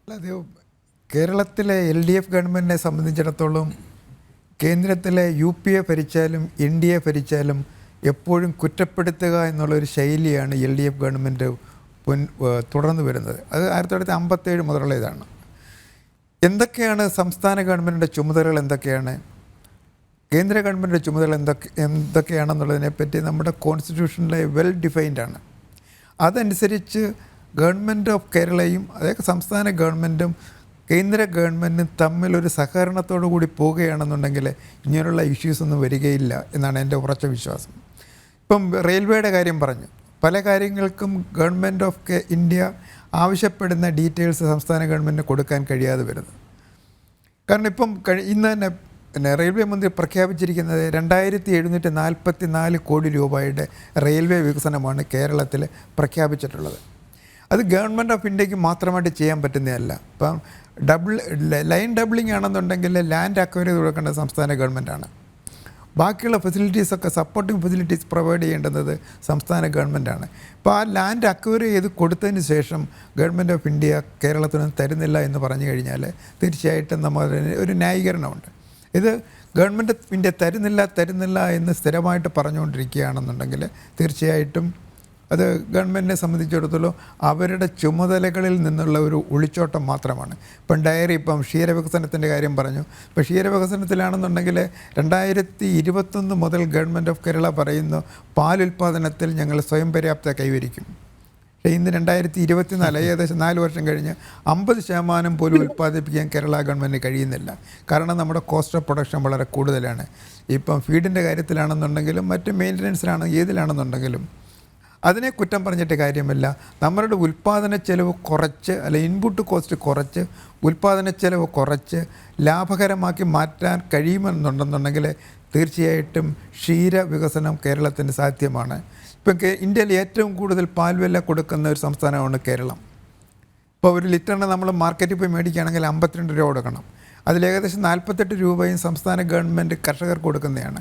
അല്ലാതെ കേരളത്തിലെ LDF ഗവൺമെൻറ്റിനെ സംബന്ധിച്ചിടത്തോളം കേന്ദ്രത്തിലെ UPA ഭരിച്ചാലും NDA ഭരിച്ചാലും എപ്പോഴും കുറ്റപ്പെടുത്തുക എന്നുള്ളൊരു ശൈലിയാണ് LDF ഗവൺമെൻറ് തുടർന്ന് വരുന്നത്. അത് 1957 മുതലുള്ള ഇതാണ്. എന്തൊക്കെയാണ് സംസ്ഥാന ഗവൺമെൻറ്റിൻ്റെ ചുമതലകൾ, എന്തൊക്കെയാണ് കേന്ദ്ര ഗവൺമെൻറ്റിൻ്റെ ചുമതല എന്തൊക്കെയാണെന്നുള്ളതിനെപ്പറ്റി നമ്മുടെ കോൺസ്റ്റിറ്റ്യൂഷനിലെ വെൽ ഡിഫൈൻഡ് ആണ്. അതനുസരിച്ച് ഗവൺമെൻറ് ഓഫ് കേരളയും അതായത് സംസ്ഥാന ഗവൺമെൻറ്റും കേന്ദ്ര ഗവൺമെൻറ്റും തമ്മിലൊരു സഹകരണത്തോടു കൂടി പോവുകയാണെന്നുണ്ടെങ്കിൽ ഇങ്ങനെയുള്ള ഇഷ്യൂസൊന്നും വരികയില്ല എന്നാണ് എൻ്റെ ഉറച്ച വിശ്വാസം. ഇപ്പം റെയിൽവേയുടെ കാര്യം പറഞ്ഞു. പല കാര്യങ്ങൾക്കും ഗവൺമെൻറ് ഓഫ് ഇന്ത്യ ആവശ്യപ്പെടുന്ന ഡീറ്റെയിൽസ് സംസ്ഥാന ഗവൺമെൻറ്റിന് കൊടുക്കാൻ കഴിയാതെ വരുന്നത്. കാരണം ഇപ്പം ഇന്ന് തന്നെ റെയിൽവേ മന്ത്രി പ്രഖ്യാപിച്ചിരിക്കുന്നത് 2744 കോടി രൂപയുടെ റെയിൽവേ വികസനമാണ് കേരളത്തിൽ പ്രഖ്യാപിച്ചിട്ടുള്ളത്. അത് ഗവൺമെൻറ് ഓഫ് ഇന്ത്യക്ക് മാത്രമായിട്ട് ചെയ്യാൻ പറ്റുന്നതല്ല. ഇപ്പം ലൈൻ ഡബിളിംഗ് ആണെന്നുണ്ടെങ്കിൽ ലാൻഡ് അക്വയർ ചെയ്ത് കൊടുക്കേണ്ടത് സംസ്ഥാന ഗവൺമെൻറ്റാണ്. ബാക്കിയുള്ള ഫെസിലിറ്റീസൊക്കെ സപ്പോർട്ടിംഗ് ഫെസിലിറ്റീസ് പ്രൊവൈഡ് ചെയ്യേണ്ടുന്നത് സംസ്ഥാന ഗവൺമെൻറ്റാണ്. അപ്പോൾ ആ ലാൻഡ് അക്വയർ ചെയ്ത് കൊടുത്തതിന് ശേഷം ഗവൺമെൻറ് ഓഫ് ഇന്ത്യ കേരളത്തിന് തരുന്നില്ല എന്ന് പറഞ്ഞു കഴിഞ്ഞാൽ തീർച്ചയായിട്ടും നമ്മൾ ഒരു ന്യായീകരണമുണ്ട്. ഇത് ഗവൺമെൻറ് ഓഫ് ഇന്ത്യ തരുന്നില്ല എന്ന് സ്ഥിരമായിട്ട് പറഞ്ഞുകൊണ്ടിരിക്കുകയാണെന്നുണ്ടെങ്കിൽ തീർച്ചയായിട്ടും അത് ഗവൺമെൻറ്റിനെ സംബന്ധിച്ചിടത്തോളം അവരുടെ ചുമതലകളിൽ നിന്നുള്ള ഒരു ഒളിച്ചോട്ടം മാത്രമാണ്. ഇപ്പം ക്ഷീരവികസനത്തിൻ്റെ കാര്യം പറഞ്ഞു. ഇപ്പോൾ ക്ഷീരവികസനത്തിലാണെന്നുണ്ടെങ്കിൽ 2021 മുതൽ ഗവൺമെൻറ് ഓഫ് കേരള പറയുന്നു പാലുൽപാദനത്തിൽ ഞങ്ങൾ സ്വയം പര്യാപ്തത കൈവരിക്കും. പക്ഷേ ഇന്ന് 2024 ഏകദേശം 4 വർഷം കഴിഞ്ഞ് 50% പോലും ഉൽപ്പാദിപ്പിക്കാൻ കേരള ഗവൺമെൻറ്റിന് കഴിയുന്നില്ല. കാരണം നമ്മുടെ കോസ്റ്റ് ഓഫ് പ്രൊഡക്ഷൻ വളരെ കൂടുതലാണ്. ഇപ്പം ഫീഡിൻ്റെ കാര്യത്തിലാണെന്നുണ്ടെങ്കിലും മറ്റ് ഏതിലാണെന്നുണ്ടെങ്കിലും അതിനെ കുറ്റം പറഞ്ഞിട്ട് കാര്യമില്ല. നമ്മളുടെ ഉൽപ്പാദന ചെലവ് കുറച്ച് ഇൻപുട്ട് കോസ്റ്റ് കുറച്ച് ഉൽപ്പാദന ചെലവ് കുറച്ച് ലാഭകരമാക്കി മാറ്റാൻ കഴിയുമെന്നുണ്ടെന്നുണ്ടെങ്കിൽ തീർച്ചയായിട്ടും ക്ഷീര വികസനം കേരളത്തിന് സാധ്യമാണ്. ഇപ്പം ഇന്ത്യയിൽ ഏറ്റവും കൂടുതൽ പാൽവില കൊടുക്കുന്ന ഒരു സംസ്ഥാനമാണ് കേരളം. ഇപ്പോൾ ഒരു ലിറ്ററിന് നമ്മൾ മാർക്കറ്റിൽ പോയി മേടിക്കുകയാണെങ്കിൽ 52 രൂപ കൊടുക്കണം. അതിലേകദേശം 48 രൂപയും സംസ്ഥാന ഗവൺമെൻറ് കർഷകർക്ക് കൊടുക്കുന്നതാണ്.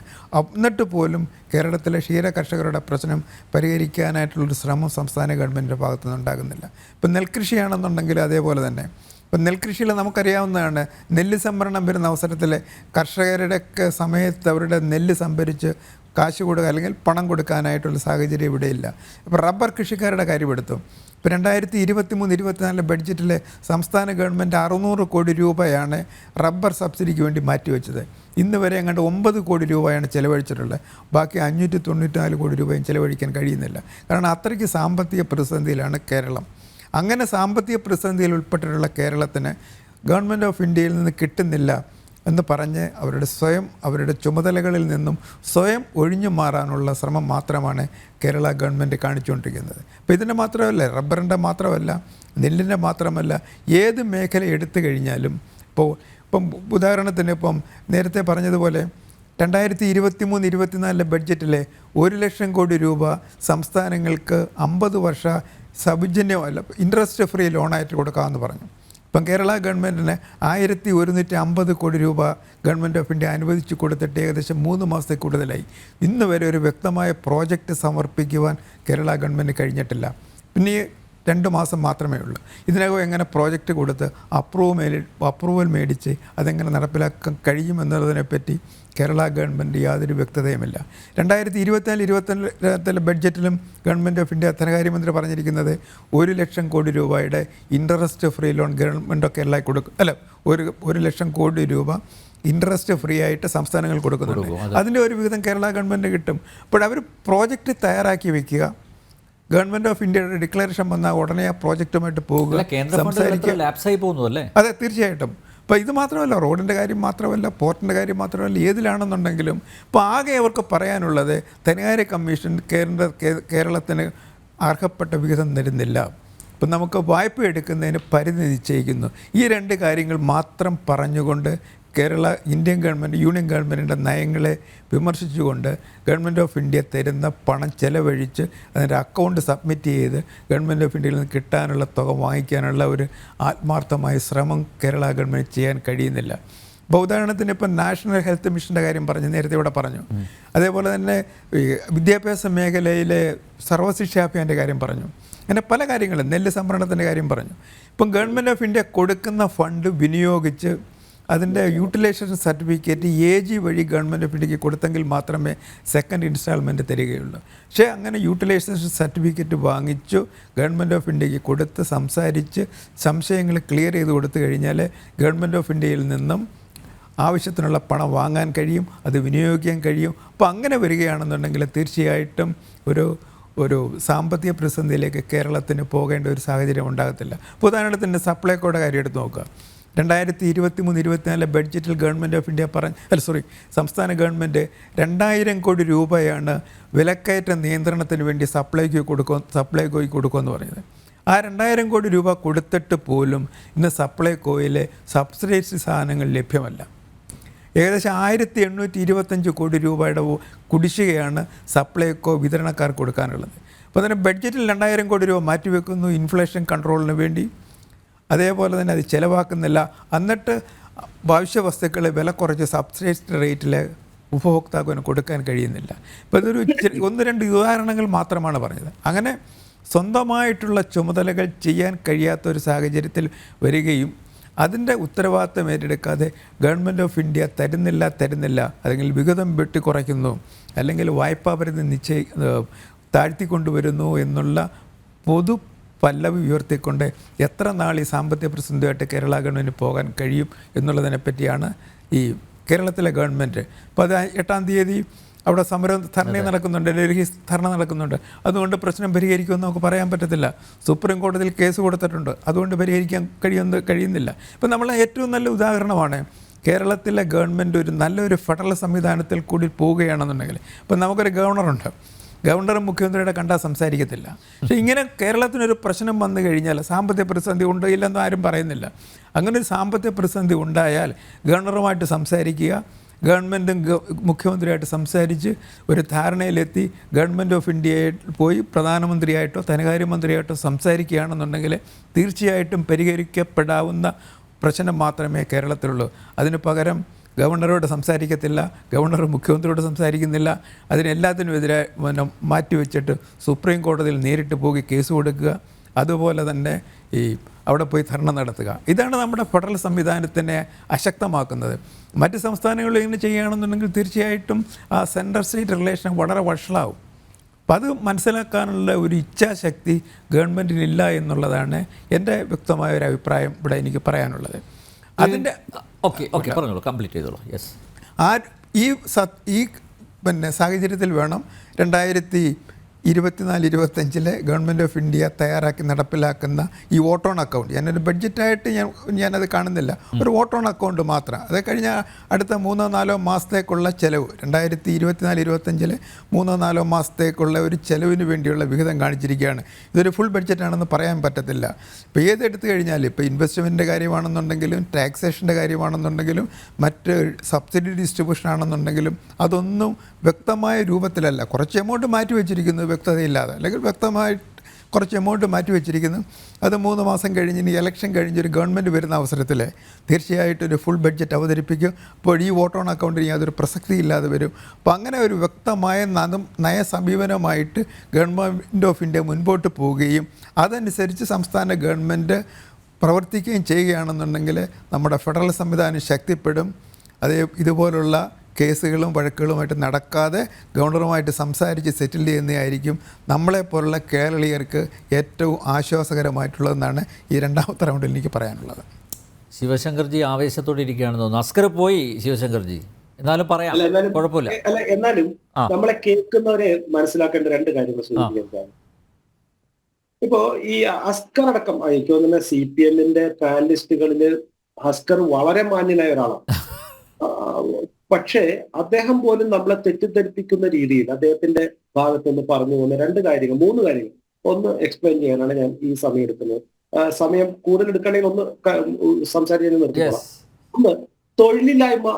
എന്നിട്ട് പോലും കേരളത്തിലെ ക്ഷീര കർഷകരുടെ പ്രശ്നം പരിഹരിക്കാനായിട്ടുള്ളൊരു ശ്രമം സംസ്ഥാന ഗവൺമെൻറ്റിൻ്റെ ഭാഗത്തുനിന്ന് ഉണ്ടാകുന്നില്ല. ഇപ്പം നെൽകൃഷിയാണെന്നുണ്ടെങ്കിൽ അതേപോലെ തന്നെ ഇപ്പം നെൽകൃഷിയിൽ നമുക്കറിയാവുന്നതാണ്, നെല്ല് സംഭരണം വരുന്ന അവസരത്തിൽ കർഷകരുടെയൊക്കെ സമയത്ത് അവരുടെ നെല്ല് സംഭരിച്ച് കാശ് കൊടുക്കുക അല്ലെങ്കിൽ പണം കൊടുക്കാനായിട്ടുള്ള സാഹചര്യം ഇവിടെയില്ല. ഇപ്പോൾ റബ്ബർ കൃഷിക്കാരുടെ കാര്യം എടുത്തു. ഇപ്പോൾ 2023-24 ബഡ്ജറ്റിലെ സംസ്ഥാന ഗവൺമെൻറ് 600 കോടി രൂപയാണ് റബ്ബർ സബ്സിഡിക്ക് വേണ്ടി മാറ്റിവെച്ചത്. ഇന്ന് വരെ അങ്ങോട്ട് 9 കോടി രൂപയാണ് ചിലവഴിച്ചിട്ടുള്ളത്. ബാക്കി 594 കോടി രൂപയും ചിലവഴിക്കാൻ കഴിയുന്നില്ല. കാരണം അത്രയ്ക്ക് സാമ്പത്തിക പ്രതിസന്ധിയിലാണ് കേരളം. അങ്ങനെ സാമ്പത്തിക പ്രതിസന്ധിയിൽ ഉൾപ്പെട്ടിട്ടുള്ള കേരളത്തിന് ഗവൺമെൻറ് ഓഫ് ഇന്ത്യയിൽ നിന്ന് കിട്ടുന്നില്ല എന്ന് പറഞ്ഞ് അവരുടെ ചുമതലകളിൽ നിന്നും സ്വയം ഒഴിഞ്ഞു മാറാനുള്ള ശ്രമം മാത്രമാണ് കേരള ഗവൺമെൻറ് കാണിച്ചുകൊണ്ടിരിക്കുന്നത്. അപ്പോൾ ഇതിൻ്റെ മാത്രമല്ല, റബ്ബറിൻ്റെ മാത്രമല്ല, നെല്ലിൻ്റെ മാത്രമല്ല, ഏത് മേഖല എടുത്തു കഴിഞ്ഞാലും ഇപ്പം ഉദാഹരണത്തിന് നേരത്തെ പറഞ്ഞതുപോലെ 2023-24 ബഡ്ജറ്റിലെ 1 ലക്ഷം കോടി രൂപ സംസ്ഥാനങ്ങൾക്ക് 50 വർഷ സൗജന്യമല്ല ഇൻട്രസ്റ്റ് ഫ്രീ ലോണായിട്ട് കൊടുക്കാമെന്ന് പറഞ്ഞു. ഇപ്പം കേരള ഗവൺമെൻറ്റിന് 1150 കോടി രൂപ ഗവൺമെൻറ് ഓഫ് ഇന്ത്യ അനുവദിച്ചു കൊടുത്തിട്ട് ഏകദേശം 3 മാസത്തിൽ കൂടുതലായി. ഇന്ന് വരെ ഒരു വ്യക്തമായ പ്രോജക്റ്റ് സമർപ്പിക്കുവാൻ കേരള ഗവൺമെൻറ് കഴിഞ്ഞിട്ടില്ല. പിന്നെ 2 മാസം മാത്രമേ ഉള്ളൂ. ഇതിനകം എങ്ങനെ പ്രോജക്റ്റ് കൊടുത്ത് അപ്രൂവൽ മേടിച്ച് അതെങ്ങനെ നടപ്പിലാക്കാൻ കഴിയുമെന്നുള്ളതിനെപ്പറ്റി കേരള ഗവൺമെൻറ് യാതൊരു വ്യക്തതയുമില്ല. 2024-25 ബഡ്ജറ്റിലും ഗവൺമെൻറ് ഓഫ് ഇന്ത്യ ധനകാര്യമന്ത്രി പറഞ്ഞിരിക്കുന്നത് 1 ലക്ഷം കോടി രൂപയുടെ interest free loan government of Kerala കൊടുക്കും. 1 ലക്ഷം കോടി രൂപ ഇൻട്രസ്റ്റ് ഫ്രീ ആയിട്ട് സംസ്ഥാനങ്ങൾ കൊടുക്കുന്നുണ്ട്. അതിൻ്റെ ഒരു വിഹിതം കേരള ഗവൺമെൻറ് കിട്ടും. അപ്പോൾ അവർ പ്രോജക്റ്റ് തയ്യാറാക്കി വെക്കുക, ഗവൺമെൻറ് ഓഫ് ഇന്ത്യയുടെ ഡിക്ലറേഷൻ വന്നാൽ ഉടനെ ആ പ്രോജക്റ്റുമായിട്ട് പോകുക, സംസാരിക്കുക. അതെ, തീർച്ചയായിട്ടും. അപ്പോൾ ഇത് മാത്രമല്ല, റോഡിൻ്റെ കാര്യം മാത്രമല്ല, പോർട്ടിൻ്റെ കാര്യം മാത്രമല്ല, ഏതിലാണെന്നുണ്ടെങ്കിലും ഇപ്പോൾ ആകെ അവർക്ക് പറയാനുള്ളത് ധനകാര്യ കമ്മീഷൻ കേരളത്തിന് അർഹപ്പെട്ട വിഹിതം തരുന്നില്ല. ഇപ്പം നമുക്ക് വായ്പ എടുക്കുന്നതിന് പരിധി നിശ്ചയിക്കുന്നു. ഈ 2 കാര്യങ്ങൾ മാത്രം പറഞ്ഞുകൊണ്ട് ഇന്ത്യൻ ഗവൺമെൻറ് യൂണിയൻ ഗവൺമെൻറ്റിൻ്റെ നയങ്ങളെ വിമർശിച്ചുകൊണ്ട് ഗവൺമെൻറ് ഓഫ് ഇന്ത്യ തരുന്ന പണം ചെലവഴിച്ച് അതിൻ്റെ അക്കൗണ്ട് സബ്മിറ്റ് ചെയ്ത് ഗവൺമെൻറ് ഓഫ് ഇന്ത്യയിൽ നിന്ന് കിട്ടാനുള്ള തുക വാങ്ങിക്കാനുള്ള ഒരു ആത്മാർത്ഥമായ ശ്രമം കേരള ഗവൺമെൻറ് ചെയ്യാൻ കഴിയുന്നില്ല. ഇപ്പോൾ ഉദാഹരണത്തിന് ഇപ്പം നാഷണൽ ഹെൽത്ത് മിഷൻ്റെ കാര്യം നേരത്തെ ഇവിടെ പറഞ്ഞു. അതേപോലെ തന്നെ വിദ്യാഭ്യാസ മേഖലയിലെ സർവ്വശിക്ഷാ അഭിയാൻ്റെ കാര്യം പറഞ്ഞു. അങ്ങനെ പല കാര്യങ്ങളും, നെല്ല് സംഭരണത്തിൻ്റെ കാര്യം പറഞ്ഞു. ഇപ്പം ഗവൺമെൻറ് ഓഫ് ഇന്ത്യ കൊടുക്കുന്ന ഫണ്ട് വിനിയോഗിച്ച് അതിൻ്റെ യൂട്ടിലൈസേഷൻ സർട്ടിഫിക്കറ്റ് AG വഴി ഗവൺമെൻറ് ഓഫ് ഇന്ത്യക്ക് കൊടുത്തെങ്കിൽ മാത്രമേ സെക്കൻഡ് ഇൻസ്റ്റാൾമെൻറ്റ് തരികയുള്ളൂ. പക്ഷേ അങ്ങനെ യൂട്ടിലൈസേഷൻ സർട്ടിഫിക്കറ്റ് വാങ്ങിച്ചു ഗവൺമെൻറ് ഓഫ് ഇന്ത്യക്ക് കൊടുത്ത് സംസാരിച്ച് സംശയങ്ങൾ ക്ലിയർ ചെയ്ത് കൊടുത്തു കഴിഞ്ഞാൽ ഗവൺമെൻറ് ഓഫ് ഇന്ത്യയിൽ നിന്നും ആവശ്യത്തിനുള്ള പണം വാങ്ങാൻ കഴിയും, അത് വിനിയോഗിക്കാൻ കഴിയും. അപ്പോൾ അങ്ങനെ വരികയാണെന്നുണ്ടെങ്കിൽ തീർച്ചയായിട്ടും ഒരു സാമ്പത്തിക പ്രതിസന്ധിയിലേക്ക് കേരളത്തിന് പോകേണ്ട ഒരു സാഹചര്യം ഉണ്ടാകത്തില്ല. ഇപ്പോൾ ഉദാഹരണത്തിന് സപ്ലൈകോയുടെ കാര്യം എടുത്ത് നോക്കുക. 2023-24 ബഡ്ജറ്റിൽ ഗവൺമെൻറ് ഓഫ് ഇന്ത്യ സംസ്ഥാന ഗവൺമെൻറ് 2000 കോടി രൂപയാണ് വിലക്കയറ്റ നിയന്ത്രണത്തിന് വേണ്ടി സപ്ലൈകോയ്ക്ക് കൊടുക്കുമെന്ന് പറയുന്നത്. ആ 2000 കോടി രൂപ കൊടുത്തിട്ട് പോലും ഇന്ന് സപ്ലൈകോയിലെ സബ്സിഡൈസ്ഡ് സാധനങ്ങൾ ലഭ്യമല്ല. ഏകദേശം 1825 കോടി രൂപയുടെ കുടിശ്ശികയാണ് സപ്ലൈകോ വിതരണക്കാർക്ക് കൊടുക്കാനുള്ളത്. അപ്പോൾ തന്നെ ബഡ്ജറ്റിൽ 2000 കോടി രൂപ മാറ്റിവെക്കുന്നു ഇൻഫ്ലേഷൻ കൺട്രോളിന് വേണ്ടി. അതേപോലെ തന്നെ അത് ചിലവാക്കുന്നില്ല. എന്നിട്ട് ഭവിഷ്യ വസ്തുക്കളെ വില കുറച്ച് സബ്സിഡൈസ്ഡ് റേറ്റിൽ ഉപഭോക്താവിന് കൊടുക്കാൻ കഴിയുന്നില്ല. ഇപ്പോൾ ഇതൊരു 1-2 ഉദാഹരണങ്ങൾ മാത്രമാണ് പറഞ്ഞത്. അങ്ങനെ സ്വന്തമായിട്ടുള്ള ചുമതലകൾ ചെയ്യാൻ കഴിയാത്തൊരു സാഹചര്യത്തിൽ വരികയും അതിൻ്റെ ഉത്തരവാദിത്തം ഏറ്റെടുക്കാതെ ഗവൺമെൻറ് ഓഫ് ഇന്ത്യ തരുന്നില്ല അല്ലെങ്കിൽ വിഹിതം വെട്ടിക്കുറയ്ക്കുന്നു അല്ലെങ്കിൽ വായ്പാ പരിധി താഴ്ത്തിക്കൊണ്ടുവരുന്നു എന്നുള്ള പൊതു പല്ലവി ഉയർത്തിക്കൊണ്ട് എത്ര നാൾ ഈ സാമ്പത്തിക പ്രതിസന്ധിയായിട്ട് കേരള ഗവൺമെൻറ് പോകാൻ കഴിയും എന്നുള്ളതിനെ പറ്റിയാണ് ഈ കേരളത്തിലെ ഗവൺമെൻറ്. അപ്പോൾ 8-ാം തീയതി അവിടെ ധർണ നടക്കുന്നുണ്ട്, ഡൽഹി ധർണ നടക്കുന്നുണ്ട്. അതുകൊണ്ട് പ്രശ്നം പരിഹരിക്കുമെന്ന് നമുക്ക് പറയാൻ പറ്റത്തില്ല. സുപ്രീം കോടതിയിൽ കേസ് കൊടുത്തിട്ടുണ്ട്, അതുകൊണ്ട് പരിഹരിക്കാൻ കഴിയുന്നില്ല. ഇപ്പം നമ്മൾ ഏറ്റവും നല്ല ഉദാഹരണമാണ് കേരളത്തിലെ ഗവൺമെൻറ് ഒരു നല്ലൊരു ഫെഡറൽ സംവിധാനത്തിൽ കൂടി പോവുകയാണെന്നുണ്ടെങ്കിൽ. ഇപ്പം നമുക്കൊരു ഗവർണറുണ്ട്, ഗവർണറും മുഖ്യമന്ത്രിയുടെ കണ്ടാൽ സംസാരിക്കത്തില്ല. പക്ഷേ ഇങ്ങനെ കേരളത്തിനൊരു പ്രശ്നം വന്നു കഴിഞ്ഞാൽ സാമ്പത്തിക പ്രതിസന്ധി ഉണ്ട് ഇല്ലെന്നും ആരും പറയുന്നില്ല. അങ്ങനെ ഒരു സാമ്പത്തിക പ്രതിസന്ധി ഉണ്ടായാൽ ഗവർണറുമായിട്ട് സംസാരിക്കുക, ഗവൺമെൻറ്റും മുഖ്യമന്ത്രിയായിട്ട് സംസാരിച്ച് ഒരു ധാരണയിലെത്തി ഗവൺമെൻറ് ഓഫ് ഇന്ത്യയിൽ പോയി പ്രധാനമന്ത്രിയായിട്ടോ ധനകാര്യമന്ത്രിയായിട്ടോ സംസാരിക്കുകയാണെന്നുണ്ടെങ്കിൽ തീർച്ചയായിട്ടും പരിഹരിക്കപ്പെടാവുന്ന പ്രശ്നം മാത്രമേ കേരളത്തിലുള്ളൂ. അതിന് പകരം ഗവർണറോട് സംസാരിക്കത്തില്ല, ഗവർണർ മുഖ്യമന്ത്രിയോട് സംസാരിക്കുന്നില്ല. അതിനെല്ലാത്തിനുമെതിരെ മാറ്റിവെച്ചിട്ട് സുപ്രീം കോടതിയിൽ നേരിട്ട് പോയി കേസ് കൊടുക്കുക, അതുപോലെ തന്നെ ഈ അവിടെ പോയി ധർണ നടത്തുക. ഇതാണ് നമ്മുടെ ഫെഡറൽ സംവിധാനത്തിനെ അശക്തമാക്കുന്നത്. മറ്റ് സംസ്ഥാനങ്ങളിൽ ഇങ്ങനെ ചെയ്യുകയാണെന്നുണ്ടെങ്കിൽ തീർച്ചയായിട്ടും ആ സെൻട്രൽ സ്റ്റേറ്റ് റിലേഷൻ വളരെ വഷളാവും. അപ്പം അത് മനസ്സിലാക്കാനുള്ള ഒരു ഇച്ഛാശക്തി ഗവൺമെൻറ്റിനില്ല എന്നുള്ളതാണ് എൻ്റെ വ്യക്തമായ ഒരു അഭിപ്രായം ഇവിടെ എനിക്ക് പറയാനുള്ളത്. അതിൻ്റെ പറഞ്ഞോളൂ, കംപ്ലീറ്റ് ചെയ്തോളൂ. യെസ്, ഈ സാഹചര്യത്തിൽ വേണം 2024-25 ഗവൺമെൻറ് ഓഫ് ഇന്ത്യ തയ്യാറാക്കി നടപ്പിലാക്കുന്ന ഈ വോട്ട് ഓൺ അക്കൗണ്ട്. ഞാനൊരു ബഡ്ജറ്റായിട്ട് ഞാനത് കാണുന്നില്ല, ഒരു വോട്ട് ഓൺ അക്കൗണ്ട് മാത്രം. അത് കഴിഞ്ഞ അടുത്ത 3-4 മാസത്തേക്കുള്ള ചിലവ് 2024-25 3-4 മാസത്തേക്കുള്ള ഒരു ചിലവിന് വേണ്ടിയുള്ള വിഹിതം കാണിച്ചിരിക്കുകയാണ്. ഇതൊരു ഫുൾ ബഡ്ജറ്റാണെന്ന് പറയാൻ പറ്റത്തില്ല. ഇപ്പോൾ ഏതെടുത്തു കഴിഞ്ഞാൽ ഇപ്പോൾ ഇൻവെസ്റ്റ്മെൻറ്റിൻ്റെ കാര്യമാണെന്നുണ്ടെങ്കിലും ടാക്സേഷൻ്റെ കാര്യമാണെന്നുണ്ടെങ്കിലും മറ്റ് സബ്സിഡി ഡിസ്ട്രിബ്യൂഷൻ ആണെന്നുണ്ടെങ്കിലും അതൊന്നും വ്യക്തമായ രൂപത്തിലല്ല. കുറച്ച് എമൗണ്ട് മാറ്റി വെച്ചിരിക്കുന്നത് വ്യക്തതയില്ലാതെ, അല്ലെങ്കിൽ വ്യക്തമായിട്ട് കുറച്ച് എമൗണ്ട് മാറ്റി വെച്ചിരിക്കുന്നു. അത് 3 മാസം കഴിഞ്ഞ് ഇനി ഇലക്ഷൻ കഴിഞ്ഞൊരു ഗവൺമെൻറ് വരുന്ന അവസരത്തിൽ തീർച്ചയായിട്ടും ഒരു ഫുൾ ബഡ്ജറ്റ് അവതരിപ്പിക്കും. അപ്പോൾ ഈ വോട്ട് ഓൺ അക്കൗണ്ടിന് യാതൊരു പ്രസക്തിയില്ലാതെ വരും. അപ്പോൾ അങ്ങനെ ഒരു വ്യക്തമായ നയസമീപനമായിട്ട് ഗവൺമെൻറ് ഓഫ് ഇന്ത്യ മുൻപോട്ട് പോവുകയും അതനുസരിച്ച് സംസ്ഥാന ഗവൺമെൻറ് പ്രവർത്തിക്കുകയും ചെയ്യുകയാണെന്നുണ്ടെങ്കിൽ നമ്മുടെ ഫെഡറൽ സംവിധാനം ശക്തിപ്പെടും. ഇതുപോലുള്ള കേസുകളും വഴക്കുകളുമായിട്ട് നടക്കാതെ ഗവർണറുമായിട്ട് സംസാരിച്ച് സെറ്റിൽ ചെയ്യുന്നതായിരിക്കും നമ്മളെപ്പോലുള്ള കേരളീയർക്ക് ഏറ്റവും ആശ്വാസകരമായിട്ടുള്ളതെന്നാണ് ഈ 2ാമത്തെ റൗണ്ടിൽ എനിക്ക് പറയാനുള്ളത്. ശിവശങ്കർജി ആവേശത്തോടെ ഇരിക്കുകയാണെന്ന് തോന്നുന്നു. അസ്കർ പോയി ശിവശങ്കർജി, എന്നാലും പറയാം, കുഴപ്പമില്ല. എന്നാലും നമ്മളെ കേൾക്കുന്നവരെ മനസ്സിലാക്കേണ്ട 2 കാര്യങ്ങൾ സൂചിപ്പിക്കാൻ. ഇപ്പോ ഈ അസ്കർ അടക്കം എനിക്ക് തോന്നുന്ന CPM-ന്റെ പാനലിസ്റ്റുകളിൽ അസ്കർ വളരെ മാന്യനായ ഒരാളാണ്. പക്ഷേ അദ്ദേഹം പോലും നമ്മളെ തെറ്റിദ്ധരിപ്പിക്കുന്ന രീതിയിൽ അദ്ദേഹത്തിന്റെ ഭാഗത്തുനിന്ന് പറഞ്ഞു പോകുന്ന 3 കാര്യങ്ങൾ ഒന്ന് എക്സ്പ്ലെയിൻ ചെയ്യാനാണ് ഞാൻ ഈ സമയം എടുക്കുന്നത്. സമയം കൂടുതൽ എടുക്കണമെങ്കിൽ ഒന്ന് സംസാരിക്കാൻ നിർത്തിക്കോളാം. ഒന്ന്, തൊഴിലില്ലായ്മ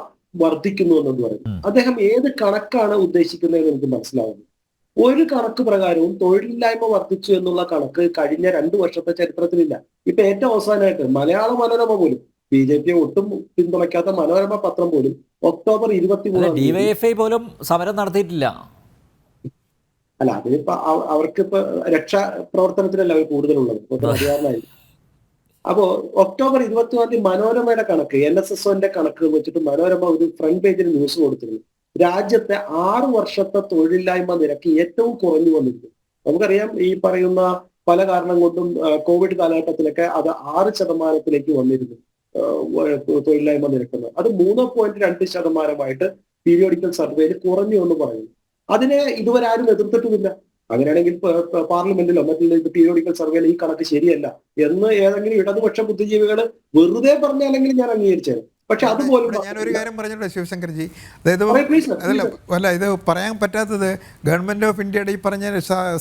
വർദ്ധിക്കുന്നു എന്ന് പറയുന്നു. അദ്ദേഹം ഏത് കണക്കാണ് ഉദ്ദേശിക്കുന്നതെന്ന് എനിക്ക് മനസ്സിലാവുന്നു. ഒരു കണക്ക് പ്രകാരവും തൊഴിലില്ലായ്മ വർദ്ധിച്ചു എന്നുള്ള കണക്ക് കഴിഞ്ഞ 2 വർഷത്തെ ചരിത്രത്തിലില്ല. ഇപ്പൊ ഏറ്റവും അവസാനമായിട്ട് മലയാള മനോരമ പോലും, BJP ഒട്ടും പിന്തുണയ്ക്കാത്ത മനോരമ പത്രം പോലും ഒക്ടോബർ 23 DYFI പോലും സമരം നടത്തിയിട്ടില്ല. അല്ല, അതിനിപ്പോ അവർക്കിപ്പോ രക്ഷാ പ്രവർത്തനത്തിലല്ല അവർ കൂടുതലുള്ളത്. അപ്പോ ഒക്ടോബർ 21 മനോരമയുടെ കണക്ക് NSSOന്റെ കണക്ക് വെച്ചിട്ട് മനോരമ ഒരു ഫ്രണ്ട് പേജിൽ ന്യൂസ് കൊടുത്തിരുന്നു. രാജ്യത്തെ 6 വർഷത്തെ തൊഴിലില്ലായ്മ നിരക്ക് ഏറ്റവും കുറഞ്ഞു വന്നിരുന്നു. നമുക്കറിയാം ഈ പറയുന്ന പല കാരണം കൊണ്ടും കോവിഡ് കാലഘട്ടത്തിലൊക്കെ അത് 6% വന്നിരുന്നു തൊഴിലില്ലായ്മ നിരക്കുന്നത്. അത് 3.2% പീരിയോഡിക്കൽ സർവേയിൽ കുറഞ്ഞു എന്ന് പറയുന്നു. അതിനെ ഇതുവരെ ആരും എതിർത്തിട്ടുമില്ല. അങ്ങനെയാണെങ്കിൽ പാർലമെന്റിലോ മറ്റുള്ള പീരിയോഡിക്കൽ സർവേയിൽ ഈ കണക്ക് ശരിയല്ല എന്ന് ഏതെങ്കിലും ഇടതുപക്ഷ ബുദ്ധിജീവികൾ വെറുതെ പറഞ്ഞാലെങ്കിൽ ഞാൻ അംഗീകരിച്ചത്. പക്ഷെ അതുപോലും ഞാനൊരു കാര്യം പറഞ്ഞിട്ടുണ്ട് ശിവശങ്കർജി, അതായത് അല്ല ഇത് പറയാൻ പറ്റാത്തത് ഗവൺമെൻറ് ഓഫ് ഇന്ത്യയുടെ ഈ പറഞ്ഞ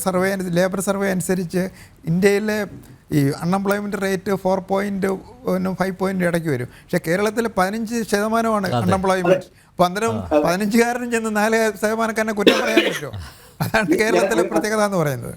സർവേ ലേബർ സർവേ അനുസരിച്ച് ഇന്ത്യയിലെ ഈ അൺഎംപ്ലോയ്മെൻറ്റ് റേറ്റ് 4.5 ഇടയ്ക്ക് വരും. പക്ഷേ കേരളത്തിൽ 15% അൺഎംപ്ലോയ്മെൻറ്റ്. അപ്പോൾ അന്നേരം 15-കാരനും ചെന്ന് 4% കുറ്റം പറയാൻ പറ്റുമോ? അതാണ് കേരളത്തിലെ പ്രത്യേകത എന്ന് പറയുന്നത്.